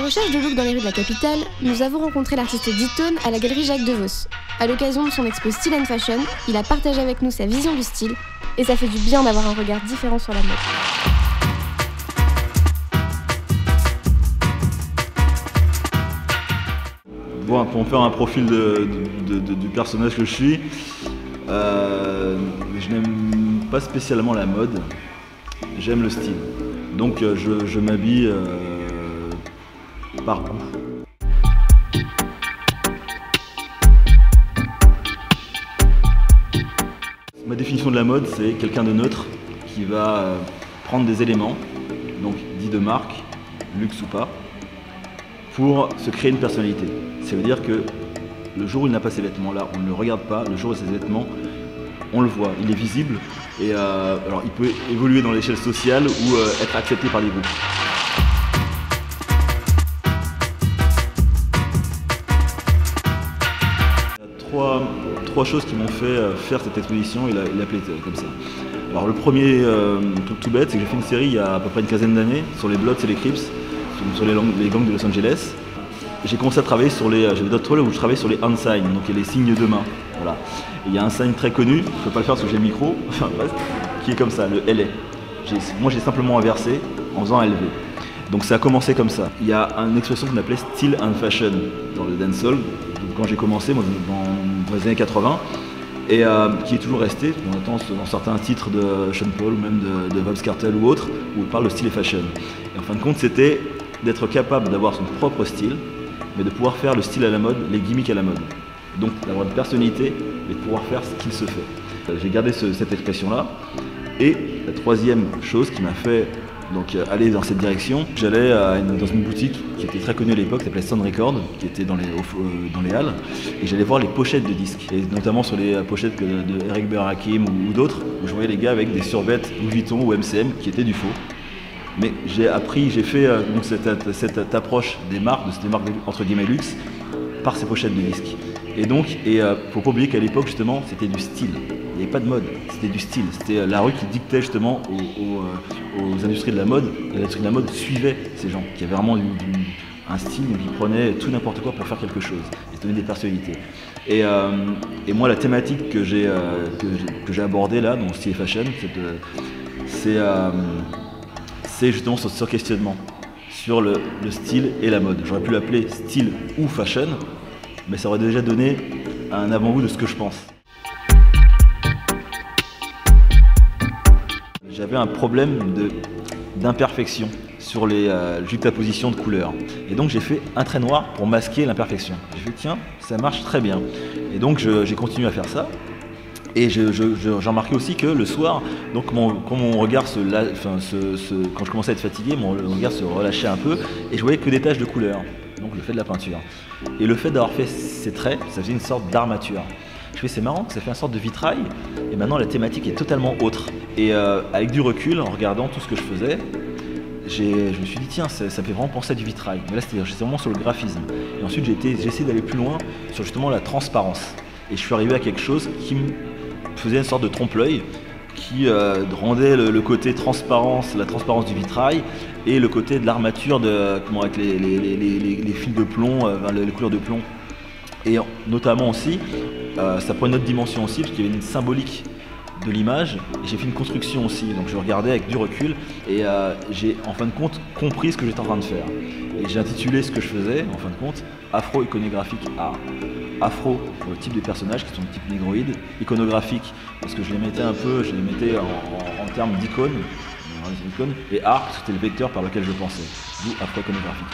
recherche de looks dans les rues de la capitale, nous avons rencontré l'artiste D-Tone à la galerie Jacques Devos. À l'occasion de son expo Style and Fashion, il a partagé avec nous sa vision du style, et ça fait du bien d'avoir un regard différent sur la mode. Bon, pour faire un profil du personnage que je suis, je n'aime pas spécialement la mode, j'aime le style. Donc je m'habille par goût. Ma définition de la mode, c'est quelqu'un de neutre qui va prendre des éléments, donc dits de marque, luxe ou pas, pour se créer une personnalité. Ça veut dire que le jour où il n'a pas ces vêtements-là, on ne le regarde pas. Le jour où ces vêtements, on le voit, il est visible. Et alors il peut évoluer dans l'échelle sociale ou être accepté par des groupes. Il y a trois choses qui m'ont fait faire cette exposition et l'appeler comme ça. Alors le premier truc tout bête, c'est que j'ai fait une série il y a à peu près une quinzaine d'années sur les Bloods et les Crips, sur les gangs de Los Angeles. J'ai commencé à travailler sur les. J'avais d'autres rôles où je travaillais sur les hand signs, donc les signes de main. Voilà. Et il y a un signe très connu, je ne peux pas le faire parce que j'ai le micro, qui est comme ça, le LA. Moi j'ai simplement inversé en faisant un LV. Donc ça a commencé comme ça. Il y a une expression qu'on appelait Style and Fashion dans le dancehall, quand j'ai commencé moi, dans les années 80, et qui est toujours resté. On entend dans certains titres de Sean Paul ou même de Vybz Kartel ou autres, où on parle de style et fashion. Et en fin de compte, c'était d'être capable d'avoir son propre style, mais de pouvoir faire le style à la mode, les gimmicks à la mode. Donc d'avoir une personnalité, mais de pouvoir faire ce qu'il se fait. J'ai gardé cette expression-là. Et la troisième chose qui m'a fait donc, aller dans cette direction, j'allais dans une boutique qui était très connue à l'époque, qui s'appelait Sound Record, qui était dans les halles, et j'allais voir les pochettes de disques, et notamment sur les pochettes de Eric B. Rakim ou d'autres, où je voyais les gars avec des survêtements Louis Vuitton ou MCM qui étaient du faux. Mais j'ai fait donc cette approche des marques entre guillemets luxe, par ces pochettes de disques. Et donc, faut pas oublier qu'à l'époque justement, c'était du style. Il n'y avait pas de mode, c'était du style. C'était la rue qui dictait justement aux industries de la mode. Et l'industrie de la mode suivait ces gens qui avaient vraiment un style, donc ils prenaient tout n'importe quoi pour faire quelque chose et donner des personnalités. Et moi, la thématique que j'ai abordée là, dans Style et Fashion, c'est justement ce questionnement sur le style et la mode. J'aurais pu l'appeler style ou fashion, mais ça aurait déjà donné un avant-goût de ce que je pense. J'avais un problème d'imperfection sur les juxtapositions de couleurs. Et donc j'ai fait un trait noir pour masquer l'imperfection. J'ai fait tiens, ça marche très bien. Et donc j'ai continué à faire ça. Et j'ai remarqué aussi que le soir, donc quand mon regard quand je commençais à être fatigué, mon regard se relâchait un peu et je voyais que des taches de couleur, donc le fait de la peinture. Et le fait d'avoir fait ces traits, ça faisait une sorte d'armature. Je fais c'est marrant, ça fait une sorte de vitrail et maintenant la thématique est totalement autre. Et avec du recul, en regardant tout ce que je faisais, je me suis dit tiens, ça fait vraiment penser à du vitrail. Mais là j'étais vraiment sur le graphisme. Et ensuite j'ai essayé d'aller plus loin sur justement la transparence. Et je suis arrivé à quelque chose qui me faisait une sorte de trompe-l'œil qui rendait le côté transparence, la transparence du vitrail et le côté de l'armature avec les fils de plomb, les couleurs de plomb. Et notamment aussi, ça prend une autre dimension aussi parce qu'il y avait une symbolique de l'image et j'ai fait une construction aussi, donc je regardais avec du recul et j'ai en fin de compte compris ce que j'étais en train de faire. Et j'ai intitulé ce que je faisais en fin de compte Afro-iconographique art. Afro pour le type de personnages qui sont de type négroïde, iconographique parce que je les mettais en termes d'icônes, et art parce que c'était le vecteur par lequel je pensais, d'où afro-iconographique.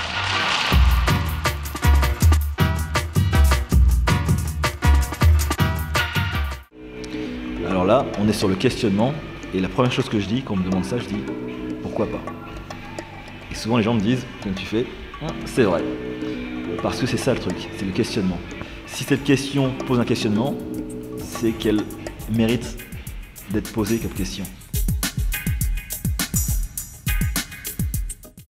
Alors là, on est sur le questionnement et la première chose que je dis quand on me demande ça, je dis pourquoi pas. Et souvent les gens me disent, comme tu fais, c'est vrai. Parce que c'est ça le truc, c'est le questionnement. Si cette question pose un questionnement, c'est qu'elle mérite d'être posée comme question.